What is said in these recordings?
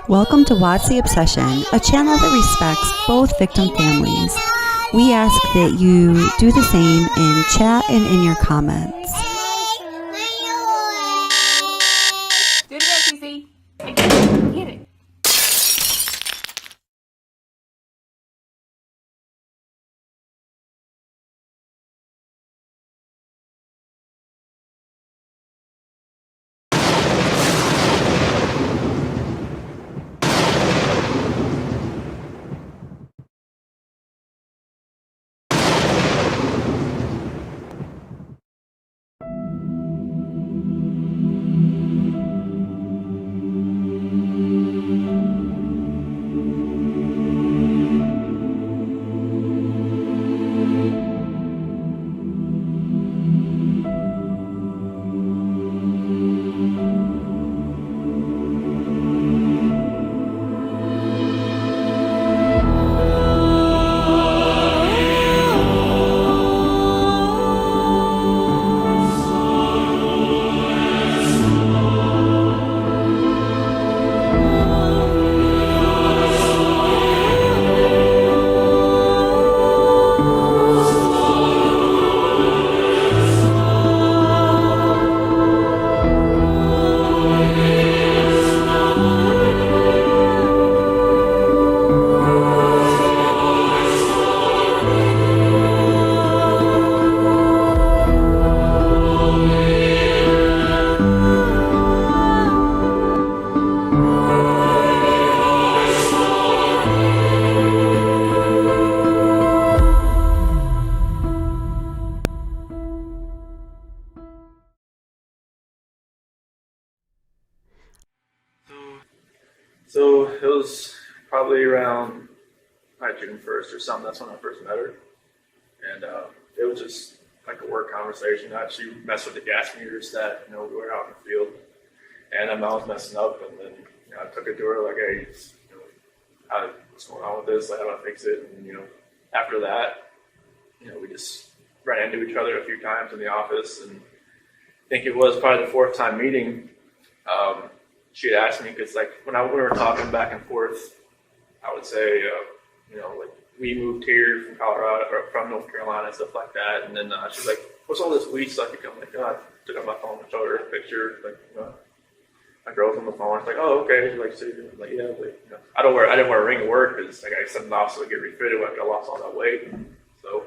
Welcome to What's the Obsession, a channel that respects both victim families. We ask that you do the same in chat and in your comments. Do it again, Cece. Get it. So it was probably around June 1st or something. That's when I first met her. And it was just like a work conversation. She messed with the gas meters that, we were out in the field. And I was messing up. And then, I took it to her like, hey, what's going on with this? Like, how do I fix it? And, after that, we just ran into each other a few times in the office. And I think it was probably the fourth time meeting. She had asked me, because like when we were talking back and forth, I would say, like we moved here from Colorado or from North Carolina and stuff like that. And then she's like, what's all this weed stuff? I'm like, I took out my phone and showed her a picture. Like, my girl's on the phone. It's like, oh, okay. She's like, so I'm like, yeah. But, I didn't wear a ring at work because like I sent it off so I get refitted after I lost all that weight. So,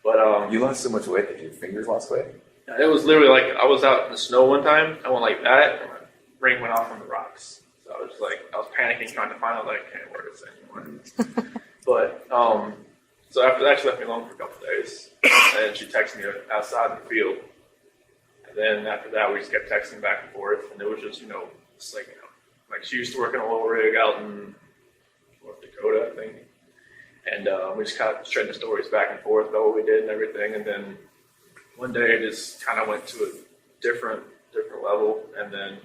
but you lost so much weight that your fingers lost weight. It was literally like I was out in the snow one time. I went like that. And my ring went off on the rocks. So I was panicking trying to find out like I can't wear this anymore. But so after that, she left me alone for a couple of days, and she texted me outside in the field. And then after that, we just kept texting back and forth, and it was just like she used to work in a little rig out in North Dakota, I think. And we just kind of trading stories back and forth about what we did and everything. And then one day, it just kind of went to a different level, and then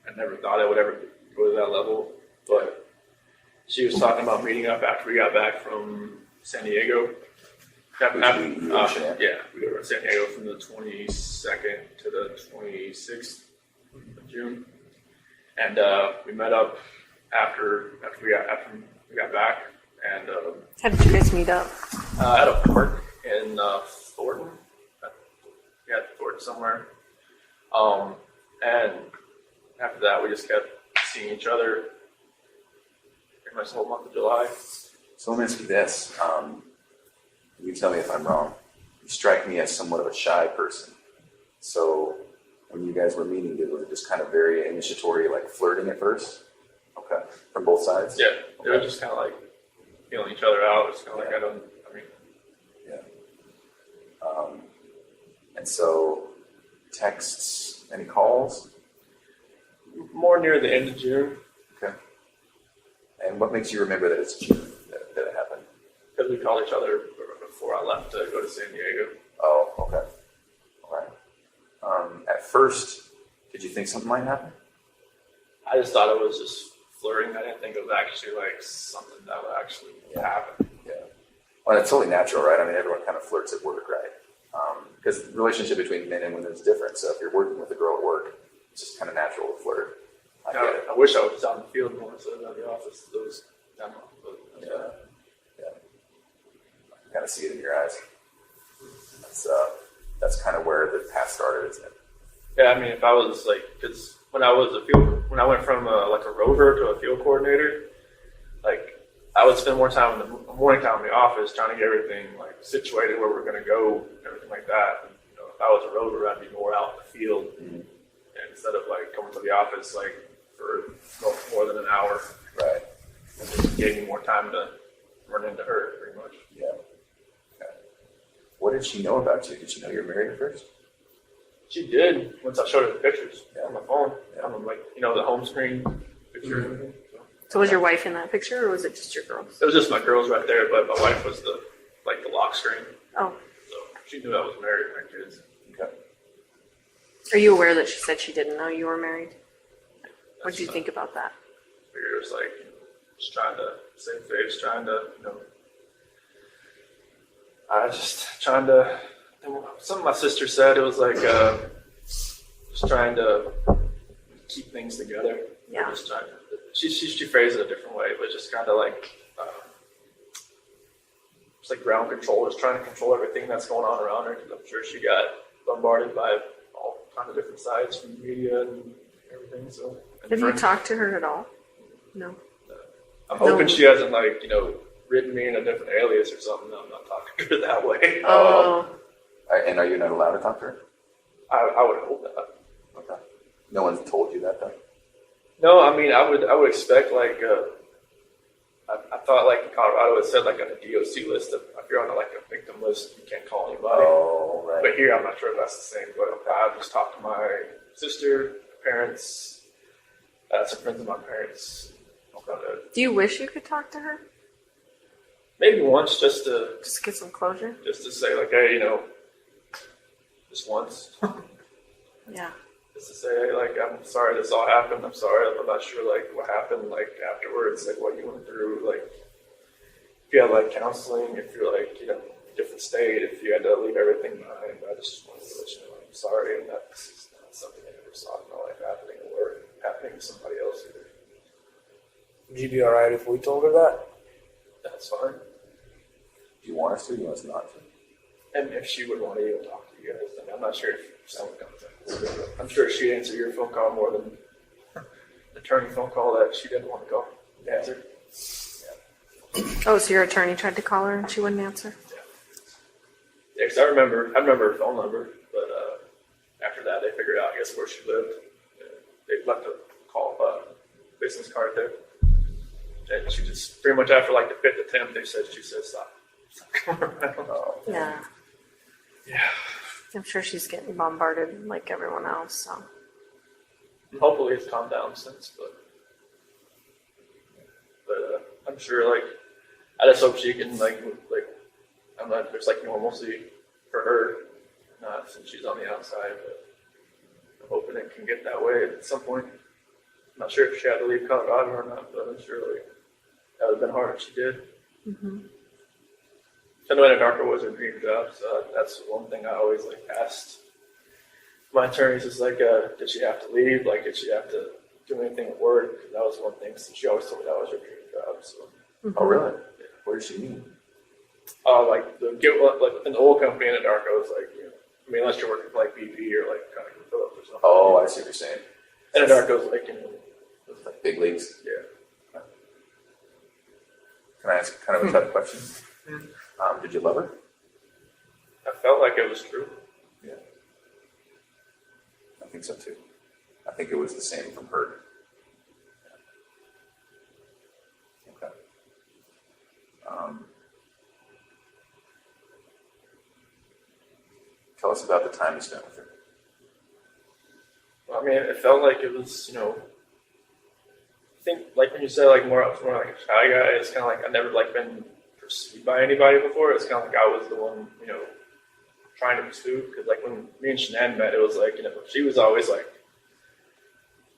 I never thought I would ever go to that level, but she was talking about meeting up after we got back from San Diego. We go to San Diego from the 22nd to the 26th of June, and we met up after we got back. And How did you guys meet up? At a park in Thornton. Thornton somewhere. And after that, we just kept seeing each other pretty much the whole month of July. So let me ask you this. You tell me if I'm wrong. You strike me as somewhat of a shy person. So when you guys were meeting, was it just kind of very initiatory, like flirting at first? Okay. From both sides? Yeah. It was just kind of like feeling each other out. It's kind of like Yeah. And so texts, any calls? More near the end of June. Okay. And what makes you remember that it's June that it happened? Because we called each other before I left to go to San Diego. Oh, okay. All right. At first, did you think something might happen? I just thought it was just flirting. I didn't think it was actually like something that would actually happen. Yeah. Well, it's totally natural, right? I mean, everyone kind of flirts at work, right? Because the relationship between men and women is different. So if you're working with a girl at work, it's just kind of natural to flirt. I get it. I wish I was out in the field more instead of out in the office. Those, Yeah. I kind of see it in your eyes. That's kind of where the path started, isn't it? Yeah, I mean, if I was like, because when I went from like a rover to a field coordinator, like I would spend more time in the morning time in the office trying to get everything like situated where we're going to go, and everything like that. And, you know, if I was a rover, I'd be more out in the field instead of like coming to the office like for more than an hour. Right. It just gave me more time to run into her, pretty much. Yeah. Okay. What did she know about you? Did she know you were married at first? She did once I showed her the pictures Yeah. on my phone. Yeah. On the, like, you know, the home screen picture. And everything. So was your wife in that picture, or was it just your girls? It was just my girls right there, but my wife was the lock screen. Oh, So she knew I was married with my kids. Okay. are you aware that she said she didn't know you were married? What did you think about that? I figured it was like, you know, just trying to save face, trying to, you know, I just trying to, something my sister said, it was like, just trying to keep things together. Yeah. Just trying to, she phrased it a different way, but just kind of like, it's like ground control, just trying to control everything that's going on around her, because I'm sure she got bombarded by all kinds of different sides from the media and everything. So, and Have you friends. talked to her at all? No. I'm hoping she hasn't, like, you know, written me in a different alias or something. I'm not talking to her that way. Oh, And are you not allowed to talk to her? I would hope that. Okay. No one's told you that, though? No, I mean, I would expect, like, I thought, like, in Colorado, it said, like, on a DOC list, if you're on, like, a victim list, you can't call anybody. Oh, right. But here, I'm not sure if that's the same. But I just talked to my sister, parents, some friends of my parents. do you wish you could talk to her? Maybe once, just to Get some closure? say, like, hey, you know, just once. Yeah. Just to say, hey, like, I'm sorry this all happened. I'm sorry. I'm not sure, like, what happened, like, afterwards, like, what you went through, like, if you had, like, counseling, if you're, like, you know, different state, if you had to leave everything behind. I just wanted to let you know I'm sorry, and that's not something I ever saw in my life happening or happening to somebody else either. Would you be all right if we told her that? That's fine. Do you want us to? Do you want us not to? And if she would want to even talk to you guys, then I'm not sure if someone comes in. I'm sure she'd answer your phone call more than the attorney phone call that she didn't want to go answer. Oh, so your attorney tried to call her and she wouldn't answer? Yeah, because I remember her phone number, but after that they figured out, I guess, where she lived. They left a business card there. And she just, pretty much after like the fifth attempt, she said stop. Oh. Yeah. Yeah. I'm sure she's getting bombarded like everyone else, so. Hopefully it's calmed down since, but I'm sure, like, I just hope she can, like, I'm not, there's like normalcy for her, not since she's on the outside, but I'm hoping it can get that way at some point. I'm not sure if she had to leave Colorado or not, but I'm sure, like, that would have been hard if she did. Mm-hmm. Shanann Darker was her dream job, so that's one thing I always, like, asked my attorneys is, like, did she have to leave? Like, did she have to do anything at work? Because that was one thing, so she always told me that was her dream job, so. Mm-hmm. Oh, really? What does she mean? Like in the oil company in the dark, I was like, you know, I mean, unless you're working for like BP or like ConocoPhillips or something. Oh, I see what you're saying. In the dark, I was like, you know, It's like big leagues. yeah. Can I ask kind of a tough question? Did you love her? I felt like it was true. Yeah. I think so too. I think it was the same from her. Okay. Tell us about the time you spent with her. I mean, it felt like it was, you know, I think like when you say like I was more like a shy guy, it's kind of like I've never like been pursued by anybody before. It's kind of like I was the one, you know, trying to pursue. Because like when me and Shanann met, it was like, you know, she was always like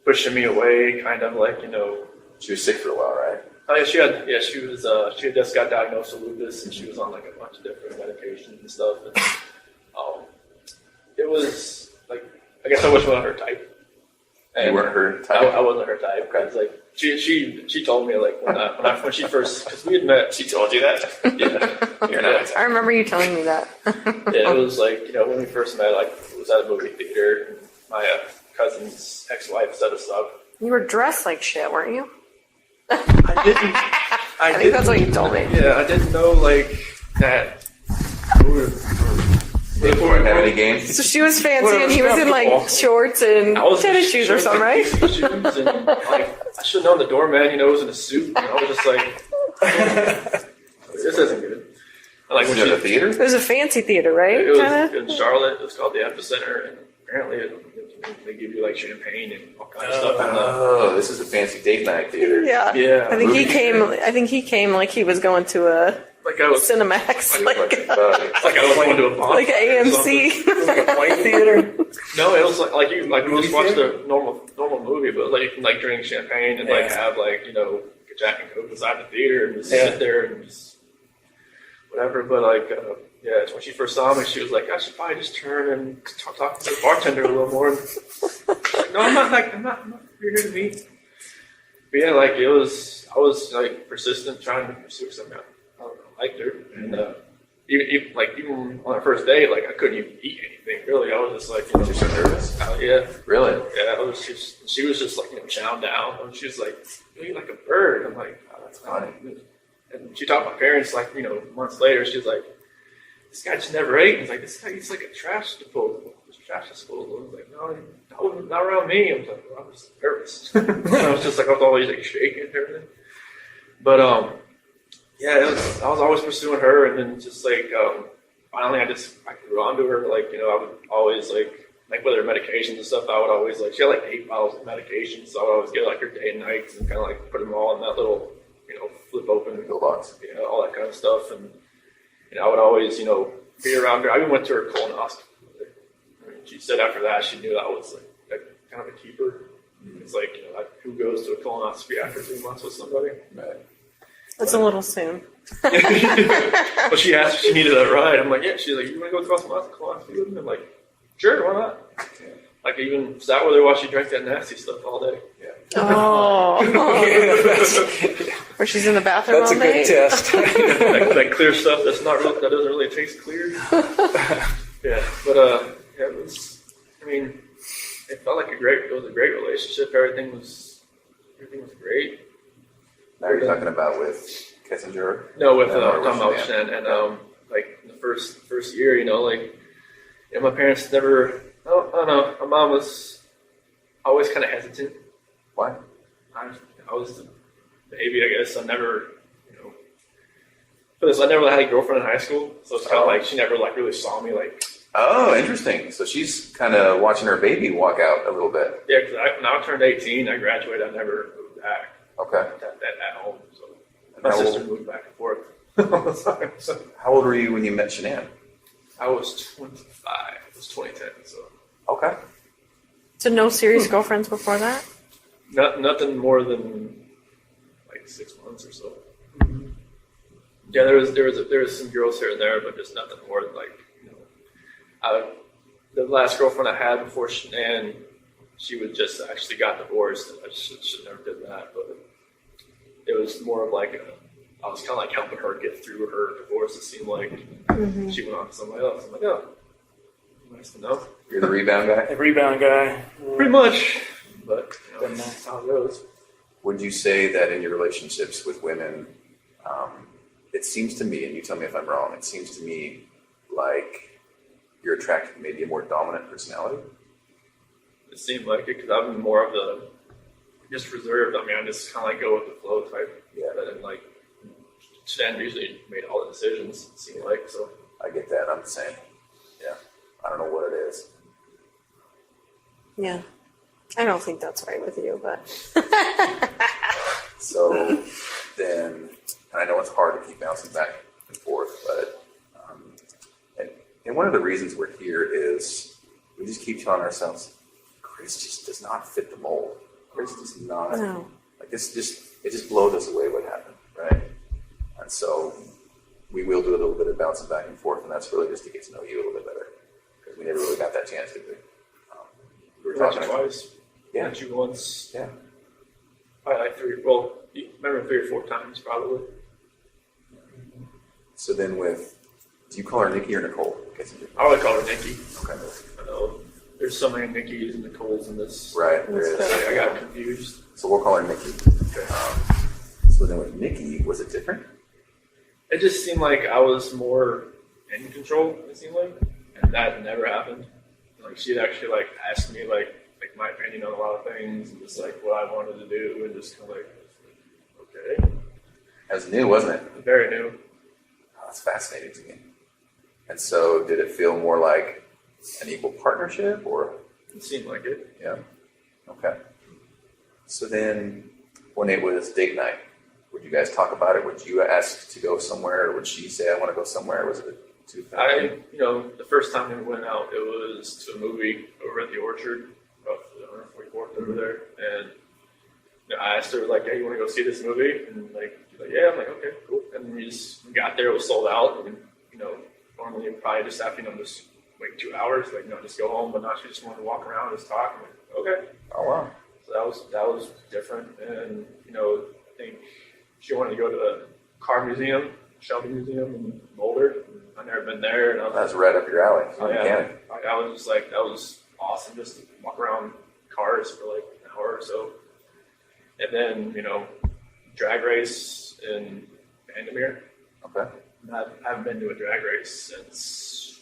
pushing me away, kind of like, you know. She was sick for a while, right? Oh yeah, she had just got diagnosed with lupus, and she was on like a bunch of different medications and stuff. And, it was like, I guess I wasn't her type. And You weren't her type? I wasn't her type. Cause like she told me like when she first, because we had met. She told you that? Yeah, You're not. I remember you telling me that. Yeah, it was like, when we first met, like it was at a movie theater. And my cousin's ex-wife set us up. You were dressed like shit, weren't you? I think that's what you told me. Yeah, I didn't know like that. They weren't having any games? So she was fancy and he was in like shorts and tennis shoes or something, right? Shoes and, like, I should have known the doorman, was in a suit. And I was just like, this isn't good. And, like, Was it a theater? It was a fancy theater, right? It was Kinda? in Charlotte. It was called the Epicenter, and apparently they give you like champagne and all kinds of stuff. Oh, this is a fancy date night theater. Yeah. Yeah. I think he came like he was going to a Like I was Cinemax, Like I was going to a bar. like AMC. Like a white theater. No, it was like you Movie just watched theater? a normal movie, but like you can like drink champagne and like Yeah. have like a Jack and Coke inside the theater and just Yeah. sit there and just whatever. But like yeah, it's when she first saw me, she was like, I should probably just turn and talk to the bartender a little more. Like, no, I'm not you're here to meet. But yeah, like I was like persistent trying to pursue something. I liked her, and even on our first date, like I couldn't even eat anything really. I was just like, You're so nervous? yeah, Really? yeah. She was just like chowing down, and she was like, you eat like a bird. I'm like, oh, that's funny. And she talked to my parents like months later. She was like, this guy just never ate. And he's like, this guy eats like a trash disposal. I was like, no, not around me. I was like, well, I was nervous. I was just like, I was always like shaking and everything. But yeah, I was always pursuing her, and then just like finally, I grew onto her. Like I would always like with her medications and stuff. I would always she had like 8 bottles of medications, so I would always get like her day and nights and kind of like put them all in that little flip open Pill box. all that kind of stuff. And I would always be around her. I even went to her colonoscopy. She said after that she knew that I was like kind of a keeper. It's like who goes to a colonoscopy after 3 months with somebody? Right. That's a little soon. Well, she asked if she needed that ride. I'm like, yeah. She's like, you want to go to colonoscopy with me? I'm like, sure, why not? Yeah. Like I even sat with her while she drank that nasty stuff all day. Yeah. Oh. Where she's in the bathroom That's all a good day? test. that clear stuff that doesn't really taste clear. Yeah, but yeah, it was. I mean, it felt like it was a great relationship. Everything was great. Now you're talking about with Kissinger? No, with No, I'm talking about Shanann. and like the first year, my parents never. I don't know. My mom was always kind of hesitant. Why? I was the baby, I guess. I never, I never had a girlfriend in high school, so it's kind of like she never really saw me Oh, interesting. So she's kind of watching her baby walk out a little bit. Yeah, because when I turned 18, I graduated. I never moved back. Okay. At home. So my How sister old- moved back and forth all the time. So How old were you when you met Shanann? I was 25. It was 2010. So Okay. So no serious girlfriends before that? nothing more than 6 months or so. Yeah, there was some girls here and there, but just nothing more than the last girlfriend I had before Shanann, she was just actually got divorced, and I should never did that. But it was more of I was kind of helping her get through her divorce. It seemed like she went on to somebody else. I'm like, oh, nice to know. You're the rebound guy? A rebound guy. Pretty much, but that's how it goes. Would you say that in your relationships with women, it seems to me, and you tell me if I'm wrong, it seems to me like you're attracted to maybe a more dominant personality? It seemed like it because I'm more of the just reserved. I mean, I just kind of go with the flow type. Yeah. But then Shanann usually made all the decisions. It seemed like so. I get that. I'm the same. Yeah. I don't know what it is. Yeah. I don't think that's right with you, but So then, and I know it's hard to keep bouncing back and forth, but and one of the reasons we're here is we just keep telling ourselves, Chris just does not fit the mold. Chris does not no. like this. Just it just blows us away what happened, right? And so we will do a little bit of bouncing back and forth, and that's really just to get to know you a little bit better, because we never really got that chance, did we? We were talking twice. Yeah. Met you once. Yeah. Probably like three. Well, maybe 3 or 4 times probably. So then do you call her Nikki or Nicole? I would call her Nikki. Okay. I know there's so many Nikki's and Nicoles in this. Right, there is. I got confused. So we'll call her Nikki. Okay. So then with Nikki, was it different? It just seemed like I was more in control. It seemed like, and that never happened. Like she'd actually like ask me like my opinion on a lot of things, and just like what I wanted to do, and just kind of like, okay. That was new, wasn't it? Very new. Oh, that's fascinating to me. And so did it feel more like an equal partnership, or? It seemed like it. Yeah. Okay. So then when it was date night, would you guys talk about it? Would you ask to go somewhere, or would she say, I want to go somewhere? Was it too fast? The first time we went out, it was to a movie over at the Orchard, off the 144th over there, and I asked her like, "Hey, you want to go see this movie?" And like, she's like, "Yeah." I'm like, "Okay, cool." And we got there, it was sold out, and normally you probably just have just wait 2 hours, just go home, but now she just wanted to walk around and just talk. I'm like, okay. Oh wow. So that was different, and I think she wanted to go to the car museum, Shelby Museum in Boulder. I've never been there, and That's right up your alley. I was just like, that was awesome, just to walk around cars for like an hour or so, and then drag race in Vandermeer. Okay. I haven't been to a drag race since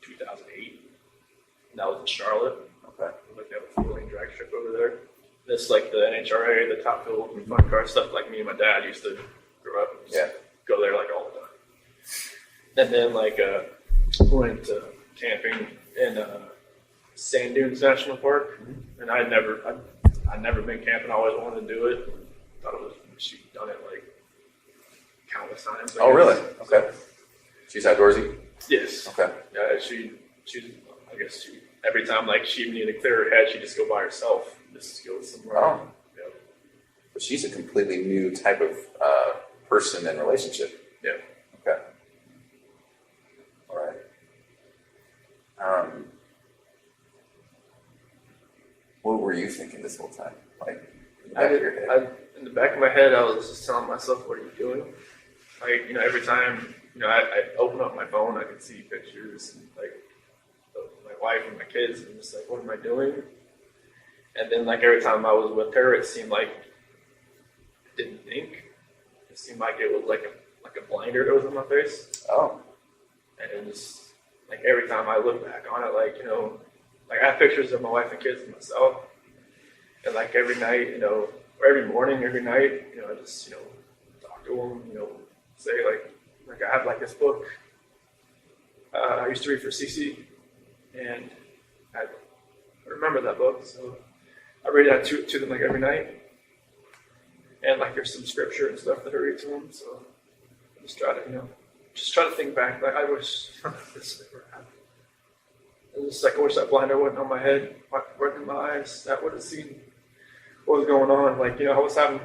2008. That was in Charlotte. Okay. Like they have a 4-lane drag strip over there. This like the NHRA, the Top Fuel and fun car stuff. Like me and my dad used to grow up. And just go there like all the time. And then went camping in Sand Dunes National Park, and I'd never been camping. I always wanted to do it. Thought it was she'd done it like countless times. Oh really? Okay. She's outdoorsy? Yes. Okay. Yeah, she's I guess every time like she needed to clear her head, she'd just go by herself, just go somewhere. Oh. Yeah. But she's a completely new type of person and relationship. Yeah. Okay. All right. What were you thinking this whole time? Like in the back of your head? In the back of my head, I was just telling myself, "What are you doing?" Like every time I open up my phone, I can see pictures and like of my wife and my kids, and I'm just like, "What am I doing?" And then like every time I was with her, it seemed like I didn't think. It seemed like it was like a blinder that was on my face. Oh. And it was like every time I look back on it, like I have pictures of my wife and kids and myself, and like every night, or every morning, every night, I just talk to them, say like I have like this book I used to read for Cece, and I remember that book, so I read that to them like every night, and like there's some scripture and stuff that I read to them, so I just try to think back. Like I wish this never happened. It's just like I wish that blinder wasn't on my head, right in my eyes. That would have seen what was going on. Like I was having.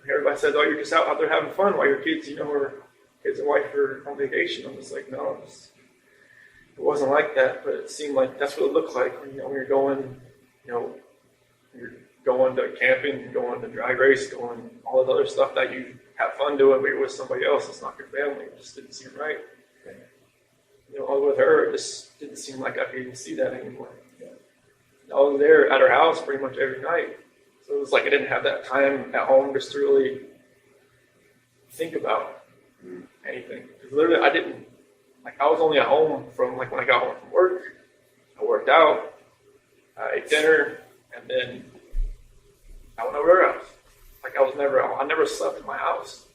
Everybody says, "Oh, you're just out there having fun while your kids, or kids and wife are on vacation." I'm just like, no, it wasn't like that. But it seemed like that's what it looked like when you're going, you're going to camping, you're going to drag race, going all the other stuff that you have fun doing, but you're with somebody else. It's not your family. It just didn't seem right. With her, it just didn't seem like I could even see that anymore. I was there at her house pretty much every night. So it was like I didn't have that time at home just to really think about anything. Because literally, I was only at home from when I got home from work. I worked out, I ate dinner, and then I went over to her house. I never slept in my house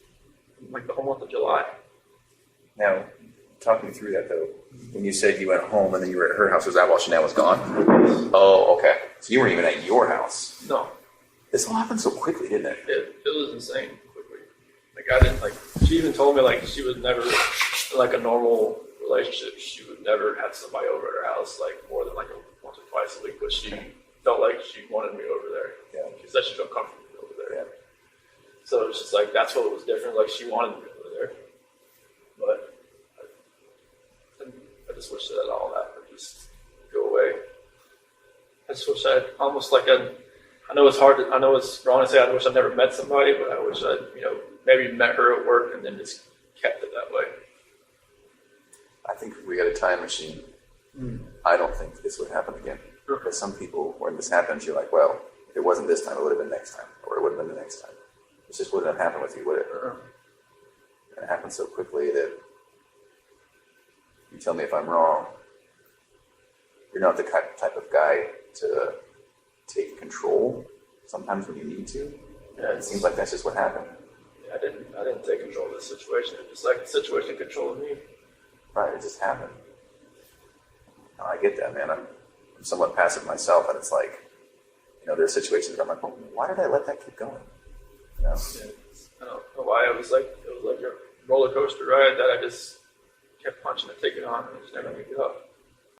the whole month of July. Now, talk me through that though. When you said you went home and then you were at her house, was that while Shanann was gone? Oh, okay. So you weren't even at your house. No. This all happened so quickly, didn't it? It was insane quickly. I didn't she even told me she was never a normal relationship. She would never have somebody over at her house more than once or twice a week. But she felt like she wanted me over there. Yeah. She said she felt comfortable over there. Yeah. So it was just like, that's what was different. Like, she wanted me over there. But I just wish that all that would just go away. I just wish I almost like I know it's hard, I know it's wrong to say I wish I'd never met somebody, but I wish I'd, maybe met her at work and then just kept it that way. I think if we had a time machine, I don't think this would happen again. Because some people, when this happens, you're like, well, if it wasn't this time, it would have been next time, or it would have been the next time. It just wouldn't have happened with you, would it? And it happened so quickly that you tell me if I'm wrong. You're not the type of guy to take control sometimes when you need to. Yeah, it seems like that's just what happened. Yeah, I didn't take control of the situation. It was like the situation controlled me. Right, it just happened. No, I get that, man. I'm somewhat passive myself, and it's like, there's situations where I'm like, well, why did I let that keep going? Yeah, I don't know why. It was like a roller coaster ride that I just kept punching and taking on, and just never picked it up.